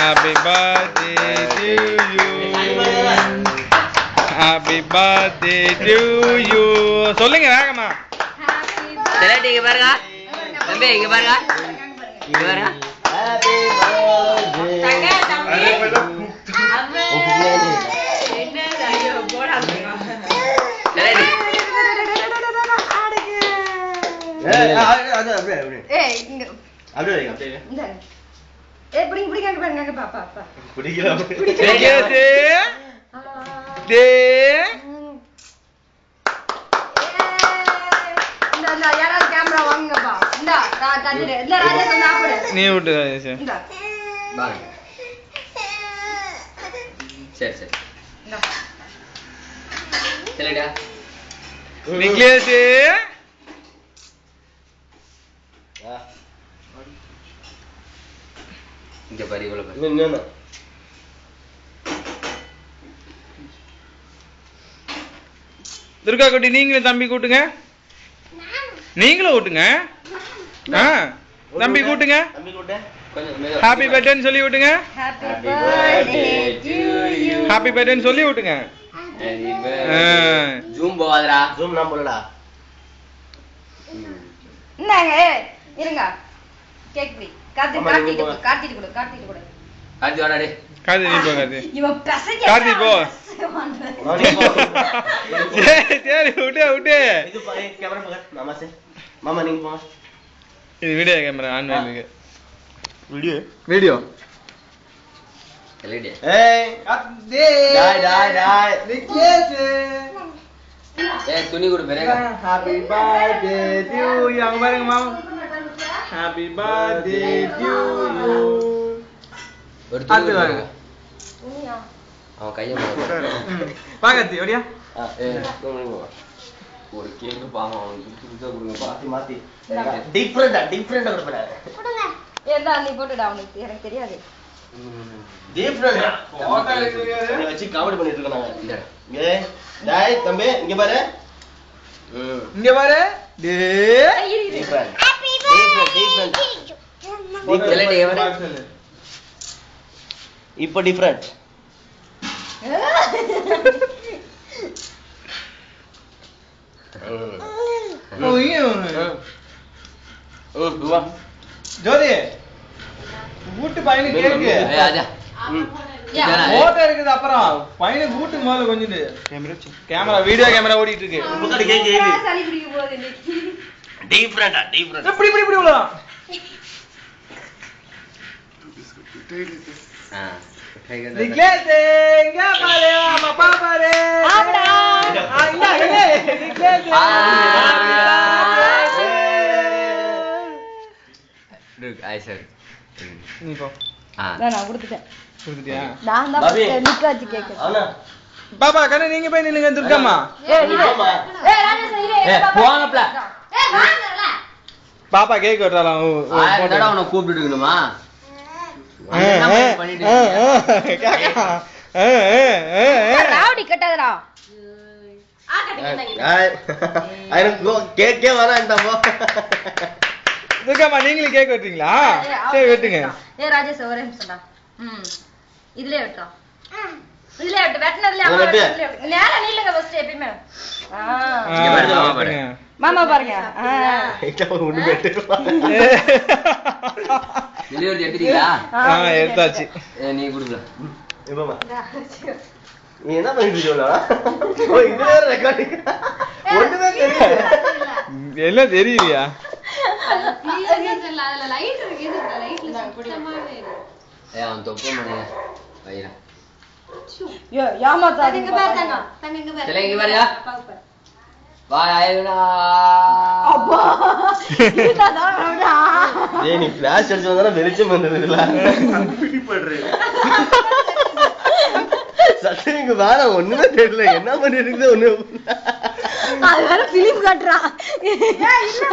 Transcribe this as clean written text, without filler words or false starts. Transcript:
Happy birthday to you. Happy birthday to you. சொல்லுங்க வேகமா. Select இங்க பாருங்க. தம்பி இங்க பாருங்க. இங்க பாருங்க. Happy birthday. என்ன ஐயோ போடாதீங்க. செலக்ட். ஏய் இங்க அப்படியே அப்படியே. இந்த ஏய் பிடிங்க பாருங்க பாப்பா. பிடிக்கல. பிடிக்கதே. டே. இந்த யாராவது கேமரா வாங்குங்கப்பா. இந்தா தந்துடு. இல்ல ராஜா சொன்னா போடு. நீ விட்டு ராஜேஷ். இந்தா. பாருங்க. சரி. இந்தா. செலக்டா. நிக்லேஷ். இங்க பாரு இவ்வளவு பாரு. என்ன துர்கா குட்டி நீங்களும் தம்பி கூட்டுங்க. நீங்களும் கூட்டுங்க. தம்பி கூட்டுங்க. தம்பி கூட்ட. கொஞ்சம் ஹாப்பி பர்த்டேன்னு சொல்லி விட்டுங்க. Happy birthday to you. Happy பர்த்டேன்னு சொல்லி விட்டுங்க. ஜூம் போகாதடா. ஜூம் நான் போடடா. இந்தாங்க இருங்க. கேக் பிடி. கார்த்திட்டு கொடு. கார்த்தி வாடா டேய். கார்த்தி நீ போ கார்த்தி. இவன் பசங்க கார்த்தி போ. சரி விட்டு. இது பாரு கேமரா பக்கத்துல. மாமா சே. மாமா நீங்க போ. இது வீடியோ கேமரா ஆன் பண்ணிருக்கு. வீடியோ. செலக்ட். ஏய் டாய். நிக்லேஷ். ஏய் துணி கொடு பெரேகா. Happy birthday to you. அங்க பாருங்க மாமா. Happy birthday to you. ஒரு துணி அது வாங்க. உண்மையா? அவன் கையை போடு. பாகத்தி ஓடியா. ஒரு கேக் பாவம் அவனுக்கு புதுசா கொடுங்கப்பா. மாத்தி டிஃபரண்டா கொடுப்படா. கொடுங்க. ஏண்டா நீ போட்டுடா அவனுக்கு எனக்கு தெரியாது. டிஃபரண்டா. போட்டோ எடுக்கறியா? நீ வச்சு காமெடி பண்ணிட்டு இருக்க நாங்க. இந்த ஏய் டேய் தம்பி இங்க பாரு. இங்க பாரு. டே. டிஃபரண்ட். செலக்ட் எவரே. இப்போ டிஃபரண்ட். வா ஜோதி கூட்டு பையனுக்கு கேக்கு. ஏய் ஆஜா. போட்டோ இருக்குது அப்புறம் பையனுக்கு கூட்டு முதல்ல கொஞ்சம் கேமரா வீடியோ கேமரா ஓடிட்டு இருக்கு. முன்னாடி கேக் ஏவி. சளி பிடிக்க போகுது இன்னைக்கு. டிஃபரண்டா. இப்படி விடலாம். நிக்லேஷ் இங்க பாரு அப்பா பாரு. ஆடா. இங்க நிக்லேஷ். Look I sir. நீ போ. நான் கொடுத்துட்டேன். கொடுத்துட்டியா? நான் தான் நிக்க வச்சு கேக்கு. அவனா பாபா கண்ணு நீங்க போய் நில்லுங்க துர்கம்மா. ராஜேஷ் இரு. ஏய் போங்கப்ல. வாங்கறல. பாப்பா கேக் வெட்டறாளாம். ஆடா உன கூப்பிட்டு இருக்கணுமா? ராவுடி கட்டாதடா. கேக்கே வேணான்டா போ. துர்கம்மா நீங்களும் கேக் வெட்டுறீங்களா? சரி வெட்டுங்க. ராஜேஷ் ஒரே நிமிஷம்டா. இதுலயே வெட்டா. இதுலயே வெட்டு. வெட்டனதுல அம்மா வெட்டனதுல. நேரா நீலங்க ஃபர்ஸ்ட் எப்பவுமே. மாமா பாருங்க. ஒண்ணு வெட்டுறா. டெலிவரி எடுத்துட்டீங்களா? எடுத்தாச்சு. நீ குடுங்க. ஏமாமா. நீ என்ன பண்ணிட்டு இருக்கடா? ஓ இதுல வேற ரெக்கார்டிங். ஒண்ணுமே தெரியல. எல்லாம் தெரியலையா? அதுல லைட் இருக்கு. இது லைட்ல சுத்தமாவே இல்ல. ஏய் அவன் தொப்ப மணியா. வைரா. யோ யாமாத்தாதீங்க. இங்க பாரு தங்க இங்க பாரு. செலங்க பாருயா. வா ஐயனா. அப்பா. இதுதாடா. ஏய் நீ ஃபிளாஷ் அடிச்சு வந்தானே வெளிச்சம் வந்ததுல. பிடி பண்றே. சத்தியங்க வேற ஒண்ணுமே தெரியல. என்ன பண்ணிட்டு இருக்குது ஒண்ணு. அது வேற பிலிம் காட்றா.